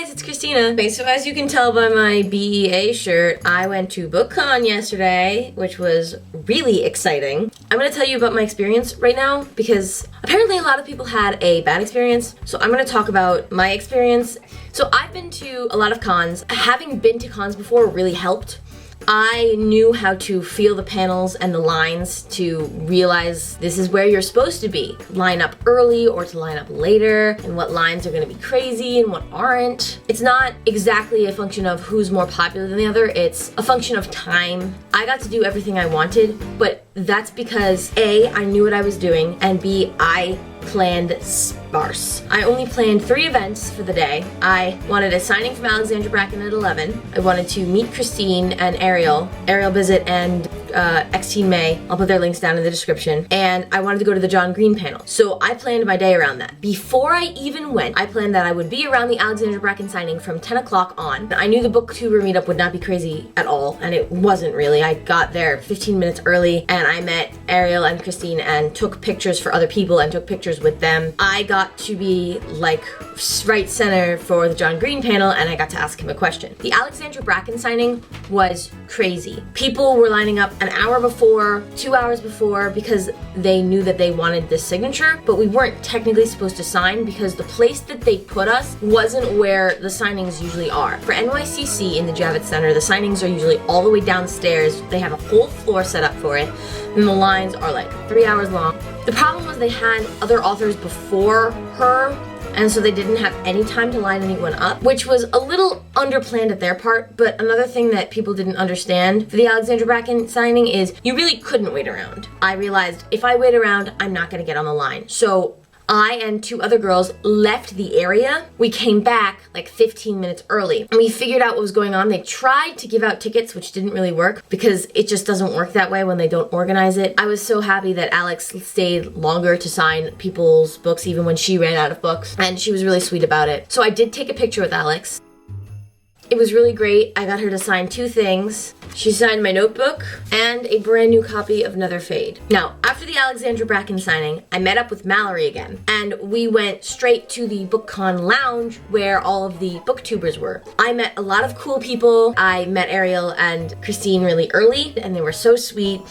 guys, it's Christina. Okay, so as you can tell by my BEA shirt, I went to Bookcon yesterday, which was really exciting. I'm gonna tell you about my experience right now because apparently a lot of people had a bad experience. So I'm gonna talk about my experience. So I've been to a lot of cons. Having been to cons before really helped. I knew how to feel the panels and the lines to realize this is where you're supposed to be. Line up early or to line up later, and what lines are gonna be crazy and what aren't. It's not exactly a function of who's more popular than the other, it's a function of time. I got to do everything I wanted, but that's because A, I knew what I was doing, and B, I planned sparse. I only planned 3 events for the day. I wanted a signing from Alexandra Bracken at 11. I wanted to meet Christine and Ariel Visit and X-Teen May. I'll put their links down in the description. And I wanted to go to the John Green panel. So I planned my day around that. Before I even went, I planned that I would be around the Alexandra Bracken signing from 10 o'clock on. I knew the booktuber meetup would not be crazy at all, and it wasn't really. I got there 15 minutes early, and I met Ariel and Christine and took pictures for other people and took pictures with them. I got to be like right center for the John Green panel, and I got to ask him a question. The Alexandra Bracken signing was crazy. People were lining up an hour before, 2 hours before, because they knew that they wanted this signature, but we weren't technically supposed to sign because the place that they put us wasn't where the signings usually are. For NYCC in the Javits Center, the signings are usually all the way downstairs. They have a whole floor set up for it, and the lines are like 3 hours long. The problem was they had other authors before her, and so they didn't have any time to line anyone up, which was a little underplanned at their part. But another thing that people didn't understand for the Alexandra Bracken signing is you really couldn't wait around. I realized if I wait around, I'm not gonna get on the line. So I and 2 other girls left the area. We came back like 15 minutes early and we figured out what was going on. They tried to give out tickets, which didn't really work because it just doesn't work that way when they don't organize it. I was so happy that Alex stayed longer to sign people's books even when she ran out of books, and she was really sweet about it. So I did take a picture with Alex. It was really great. I got her to sign 2 things. She signed my notebook and a brand new copy of Nether Fade. Now, after the Alexandra Bracken signing, I met up with Mallory again, and we went straight to the Bookcon lounge where all of the booktubers were. I met a lot of cool people. I met Ariel and Christine really early, and they were so sweet.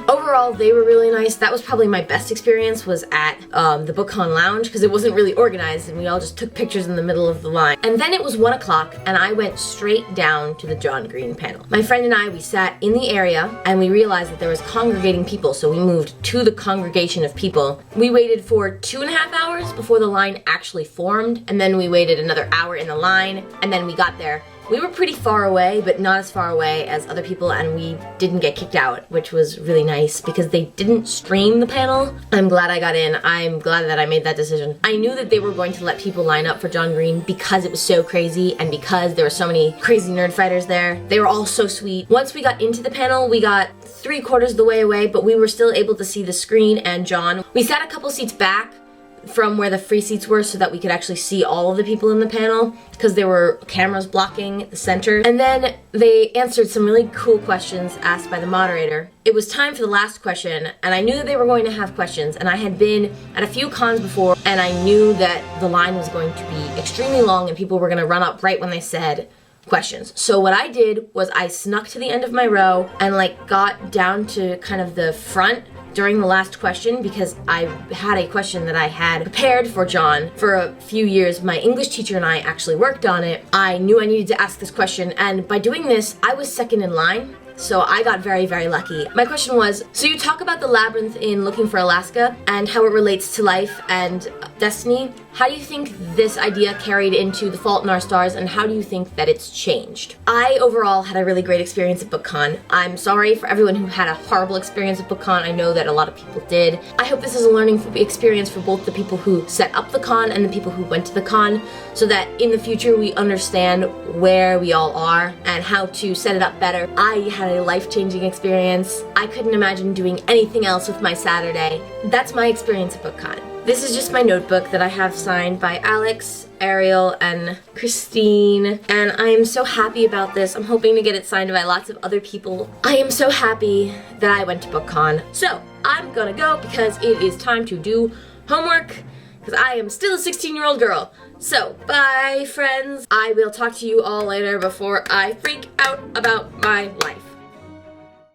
Overall, they were really nice. That was probably my best experience, was at the Bookcon lounge, because it wasn't really organized and we all just took pictures in the middle of the line. And then it was 1 o'clock and I went straight down to the John Green panel. My friend and I, we sat in the area and we realized that there was congregating people, so we moved to the congregation of people. We waited for 2.5 hours before the line actually formed, and then we waited another hour in the line, and then we got there. We were pretty far away, but not as far away as other people, and we didn't get kicked out, which was really nice because they didn't stream the panel. I'm glad I got in. I'm glad that I made that decision. I knew that they were going to let people line up for John Green because it was so crazy and because there were so many crazy nerd fighters there. They were all so sweet. Once we got into the panel, we got 3/4 of the way away, but we were still able to see the screen and John. We sat a couple seats back from where the free seats were so that we could actually see all of the people in the panel because there were cameras blocking the center. And then they answered some really cool questions asked by the moderator. It was time for the last question, and I knew that they were going to have questions, and I had been at a few cons before, and I knew that the line was going to be extremely long and people were going to run up right when they said questions. So what I did was I snuck to the end of my row and like got down to kind of the front during the last question because I had a question that I had prepared for John for a few years. My English teacher and I actually worked on it. I knew I needed to ask this question, and by doing this, I was second in line. So I got very, very lucky. My question was, so you talk about the labyrinth in Looking for Alaska and how it relates to life and destiny. How do you think this idea carried into The Fault in Our Stars, and how do you think that it's changed? I overall had a really great experience at Bookcon. I'm sorry for everyone who had a horrible experience at Bookcon. I know that a lot of people did. I hope this is a learning experience for both the people who set up the con and the people who went to the con, so that in the future we understand where we all are and how to set it up better. I had a life-changing experience. I couldn't imagine doing anything else with my Saturday. That's my experience at Bookcon. This is just my notebook that I have signed by Alex, Ariel, and Christine, and I am so happy about this. I'm hoping to get it signed by lots of other people. I am so happy that I went to Bookcon. So, I'm gonna go because it is time to do homework because I am still a 16-year-old girl. So, bye friends. I will talk to you all later before I freak out about my life.